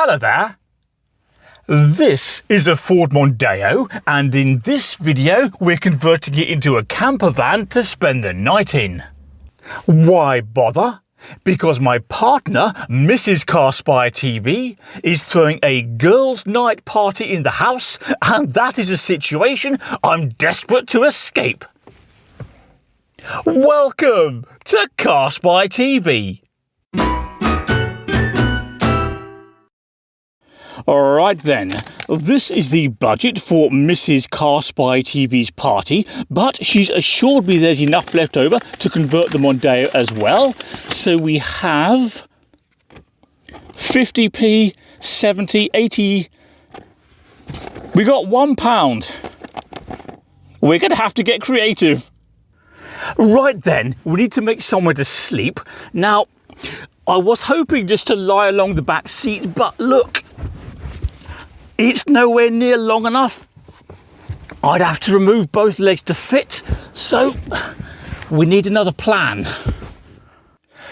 Hello there. This is a Ford Mondeo, and in this video we're converting it into a camper van to spend the night in. Why bother? Because my partner, Mrs. CarSpyTV, is throwing a girls' night party in the house, and that is a situation I'm desperate to escape. Welcome to CarSpyTV. Alright then, this is the budget for Mrs. CarSpyTV's party, but she's assured me there's enough left over to convert the Mondeo as well. So we have 50p, 70, 80... We got £1. We're going to have to get creative. Right then, we need to make somewhere to sleep. Now, I was hoping just to lie along the back seat, but look, it's nowhere near long enough. I'd have to remove both legs to fit, so we need another plan.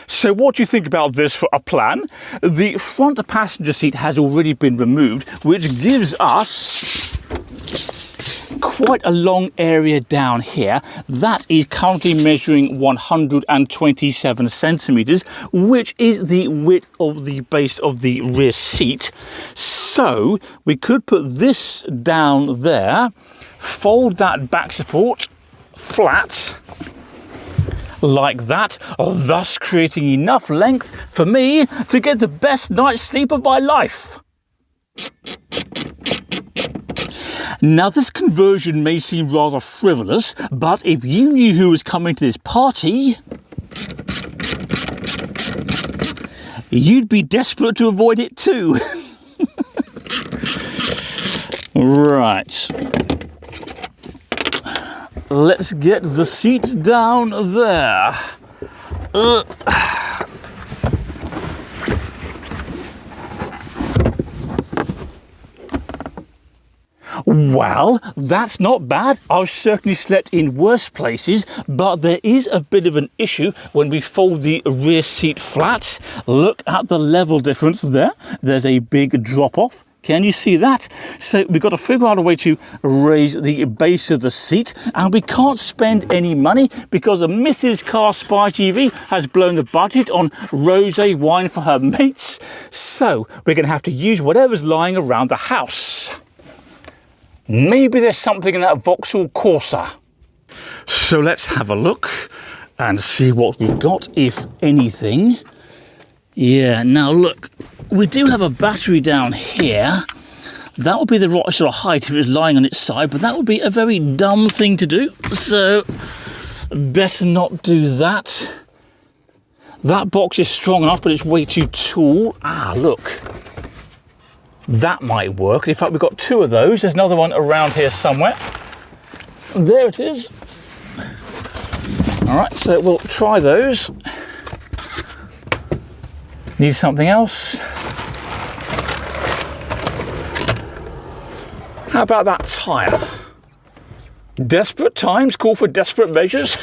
So what do you think about this for a plan? The front passenger seat has already been removed, which gives us quite a long area down here. That is currently measuring 127 centimeters, which is the width of the base of the rear seat. So we could put this down there, fold that back support flat like that, thus creating enough length for me to get the best night's sleep of my life. Now, this conversion may seem rather frivolous, but if you knew who was coming to this party, you'd be desperate to avoid it too. Right. Let's get the seat down there. Well, that's not bad. I've certainly slept in worse places, but there is a bit of an issue when we fold the rear seat flat. Look at the level difference there. There's a big drop off. Can you see that? So we've got to figure out a way to raise the base of the seat, and we can't spend any money because Mrs. CarSpyTV has blown the budget on rosé wine for her mates. So we're going to have to use whatever's lying around the house. Maybe there's something in that Vauxhall Corsa. So let's have a look and see what we've got, if anything. Yeah, now look, we do have a battery down here. That would be the right sort of height if it was lying on its side, but that would be a very dumb thing to do. So, better not do that. That box is strong enough, but it's way too tall. Ah, look. That might work. In fact, we've got two of those. There's another one around here somewhere. There it is. All right, so we'll try those. Need something else? How about that tyre? Desperate times call for desperate measures.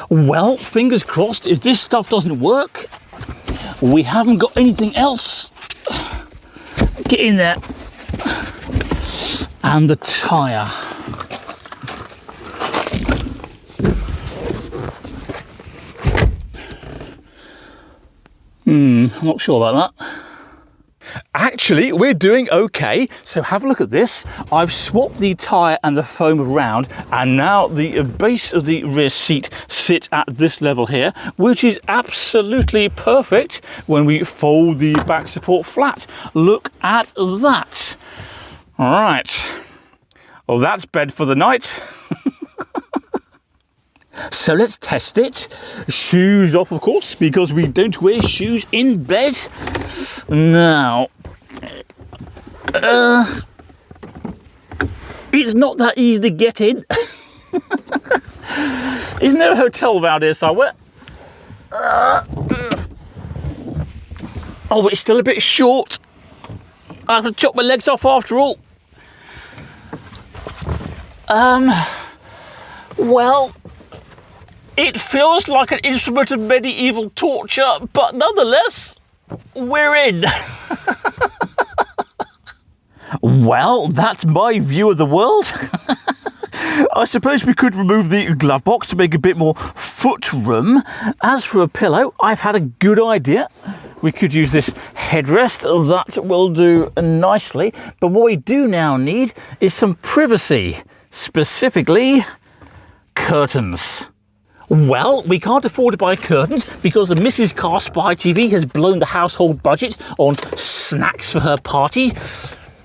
Well, fingers crossed, if this stuff doesn't work, we haven't got anything else. Get in there. And the tyre. I'm not sure about that. Actually, we're doing okay. So have a look at this. I've swapped the tyre and the foam around, and now the base of the rear seat sits at this level here, which is absolutely perfect when we fold the back support flat. Look at that. All right. Well, that's bed for the night. So let's test it. Shoes off, of course, because we don't wear shoes in bed. Now, it's not that easy to get in. Isn't there a hotel around here somewhere? Oh, but it's still a bit short. I have to chop my legs off after all. Well, it feels like an instrument of medieval torture, but nonetheless, we're in. Well, that's my view of the world. I suppose we could remove the glove box to make a bit more foot room. As for a pillow, I've had a good idea. We could use this headrest. That will do nicely. But what we do now need is some privacy, specifically curtains. Well, we can't afford to buy curtains because the Mrs. CarSpyTV has blown the household budget on snacks for her party.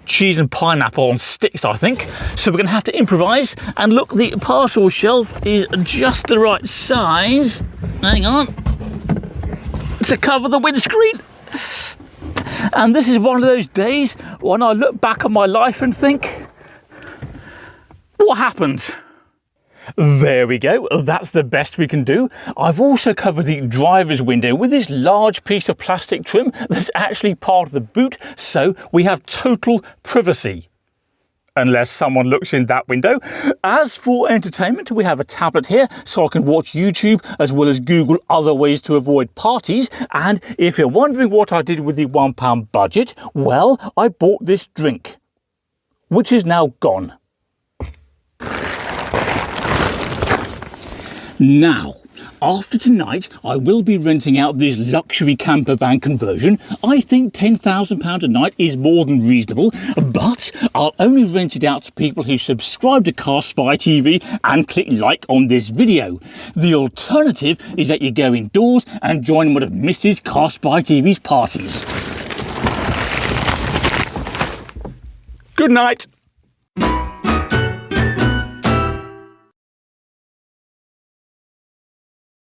Cheese and pineapple on sticks, I think. So we're going to have to improvise. And look, the parcel shelf is just the right size. Hang on. To cover the windscreen. And this is one of those days when I look back on my life and think, what happened? There we go, that's the best we can do. I've also covered the driver's window with this large piece of plastic trim that's actually part of the boot, so we have total privacy. Unless someone looks in that window. As for entertainment, we have a tablet here so I can watch YouTube as well as Google other ways to avoid parties. And if you're wondering what I did with the £1 budget, well, I bought this drink, which is now gone. Now, after tonight, I will be renting out this luxury camper van conversion. I think £10,000 a night is more than reasonable, but I'll only rent it out to people who subscribe to CarSpyTV and click like on this video. The alternative is that you go indoors and join one of Mrs. CarSpyTV's parties. Good night.